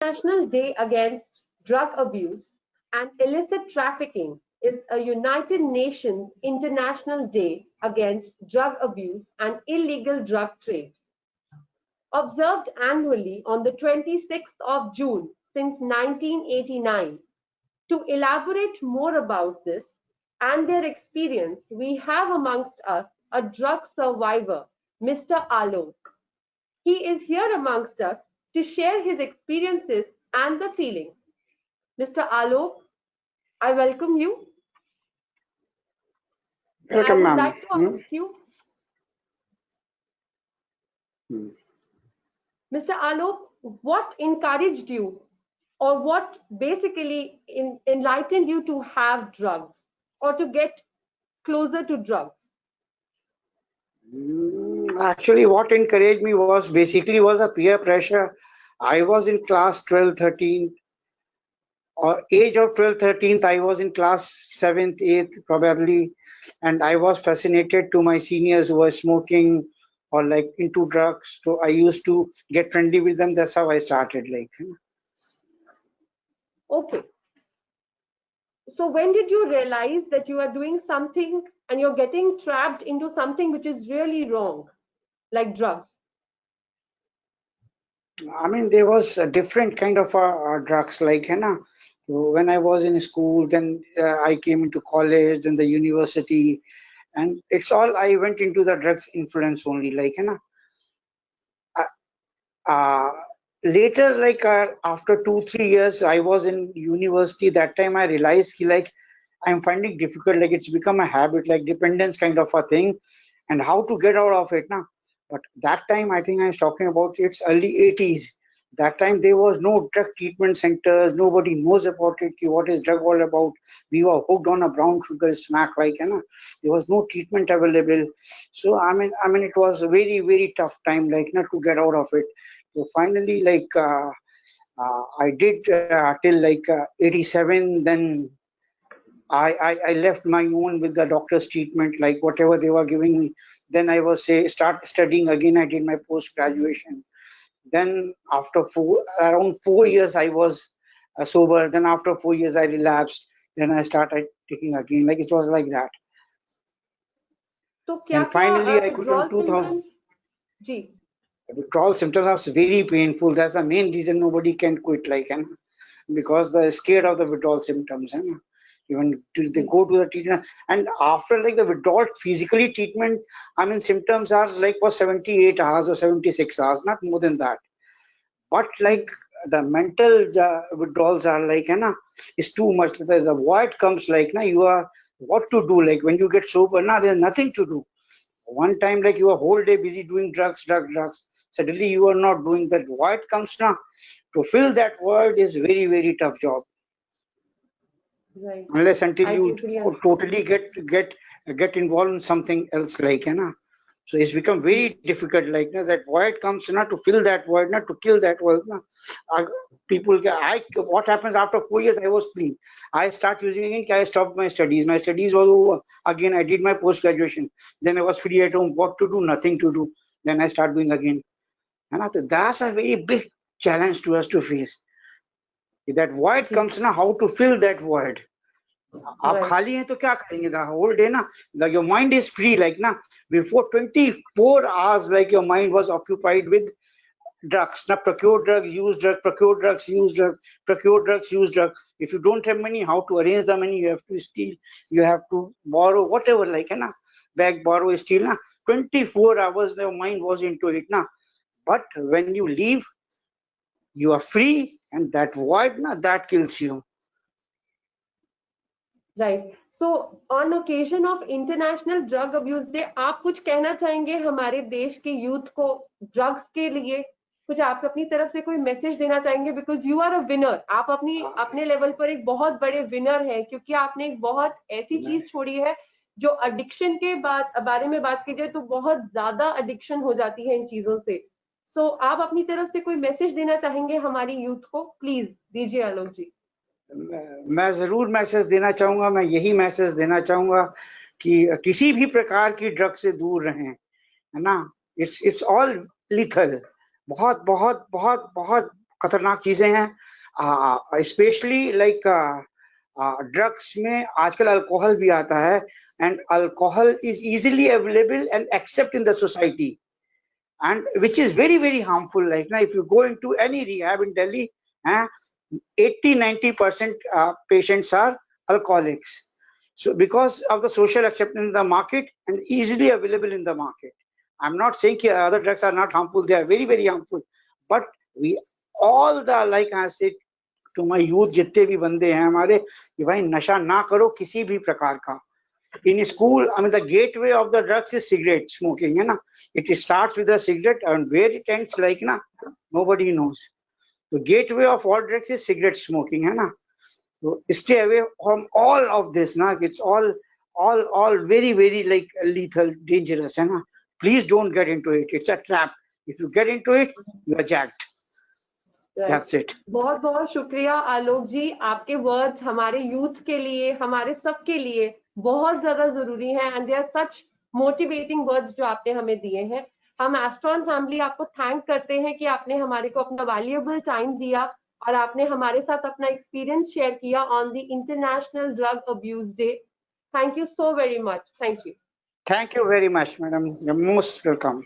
International Day Against Drug Abuse and Illicit Trafficking is a United Nations International Day Against Drug Abuse and Illegal Drug Trade, observed annually on the 26th of June since 1989. To elaborate more about this and their experience, we have amongst us a drug survivor, Mr. Alok. He is here amongst us to share his experiences and the feelings. Mr. Alok, I welcome you. And I Welcome, would ma'am. like to ask you, Mr. Alok, what encouraged you or what basically enlightened you to have drugs or to get closer to drugs? Actually, what encouraged me was a peer pressure. I was in class 12, 13, or age of 12, 13th, I was in class 7th, 8th probably, and I was fascinated to my seniors who were smoking or like into drugs. So I used to get friendly with them. That's how I started. Okay. So when did you realize that you are doing something and you're getting trapped into something which is really wrong, like drugs? I mean, there was a different kind of drugs, So when I was in school, then I came into college, then the university, and it's all I went into the drugs influence only, Uh, uh, later, after 2 3 years, I was in university. That time I realized I'm finding difficult, like it's become a habit, like dependence kind of a thing, and how to get out of it now. But that time, I think I was talking about its early 80s. That time there was no drug treatment centers. Nobody knows about it. What is drug all about? We were hooked on a brown sugar smack, there was no treatment available. So I mean, it was a very very tough time, not to get out of it. So finally, I did till 87. Then I left my own with the doctor's treatment, like whatever they were giving me. Then I was start studying again. I did my post graduation. Then after around 4 years, I was sober. Then after 4 years, I relapsed. Then I started taking again. Like it was like that. तो क्या And finally, I could in withdrawal 2000. symptoms? Ji. Withdrawal symptoms are very painful. That's the main reason nobody can quit, because they're scared of the withdrawal symptoms. Even they go to the treatment, and after the withdrawal physically treatment, I mean symptoms are for 78 hours or 76 hours, not more than that. But the mental withdrawals are it's too much. The void comes you are what to do, when you get sober now there's nothing to do. One time you are whole day busy doing drugs, suddenly you are not doing that. Void comes now. To fill that void is very very tough job. Right. Unless until I you totally understand. totally get involved in something else, so it's become very difficult, that void comes not to fill that void, not to kill that void. Uh, People what happens after 4 years, I was clean. I start using again. I stopped my studies was over. Again I did my post graduation. Then I was free at home. What to do? Nothing to do. Then I start doing again. And that's a very big challenge to us to face. If that void comes now, how to fill that void? आप खाली हैं तो क्या करेंगे? The whole day ना, your mind is free, before 24 hours, your mind was occupied with drugs. Now procure drugs, use drugs, procure drugs, use drugs, procure drugs, use drugs. If you don't have money, how to arrange the money? You have to steal, you have to borrow, whatever, beg, borrow, steal. 24 hours your mind was into it now. But when you leave, you are free, and that void that kills you. Right. So on occasion of International Drug Abuse Day, आप कुछ कहना चाहेंगे हमारे देश के youth को drugs के लिए? कुछ आप अपनी तरफ से कोई मैसेज देना चाहेंगे? Because you are a winner. आप अपने लेवल पर एक बहुत बड़े विनर हैं, क्योंकि आपने एक बहुत ऐसी चीज छोड़ी है जो एडिक्शन के बारे में बात कीजिए तो बहुत ज्यादा एडिक्शन हो जाती है इन चीजों से. सो आप अपनी तरफ से कोई मैसेज देना चाहेंगे हमारी यूथ को? प्लीज दीजिए आलोक जी. मैं जरूर मैसेज देना चाहूंगा. मैं यही मैसेज देना चाहूंगा कि किसी भी प्रकार की ड्रग से दूर रहें, है ना. It's all lethal. बहुत बहुत बहुत बहुत खतरनाक चीजें हैं, स्पेशली लाइक ड्रग्स में आजकल अल्कोहल भी आता है, and alcohol is easily available and accept in the society, and which is very very harmful. Like now if you go into any rehab in Delhi, 80-90% patients are alcoholics, so because of the social acceptance in the market and easily available in the market. I'm not saying other drugs are not harmful, they are very very harmful, but we all the, like I said to my youth, जितने भी बंदे हैं हमारे, कि भाई नशा ना करो किसी भी प्रकार का. In school, I mean, the gateway of the drugs is cigarette smoking, है ना. It starts with a cigarette, and where it ends, like ना, nobody knows. The gateway of all drugs is cigarette smoking, है ना. So stay away from all of this, ना. It's all very very like lethal, dangerous, है ना. Please don't get into it. It's a trap. If you get into it, you are jacked. That's it. बहुत बहुत शुक्रिया आलोक जी, आपके words हमारे youth के लिए, हमारे सबके लिए बहुत ज्यादा जरूरी हैं, and they are such motivating words जो आपने हमें दिए हैं. हम एस्ट्रॉन फैमिली आपको थैंक करते हैं कि आपने हमारे को अपना वैल्यूएबल टाइम दिया और आपने हमारे साथ अपना एक्सपीरियंस शेयर किया on the international drug abuse day. Thank you so very much. Thank you. Thank you very much, madam. You're most welcome.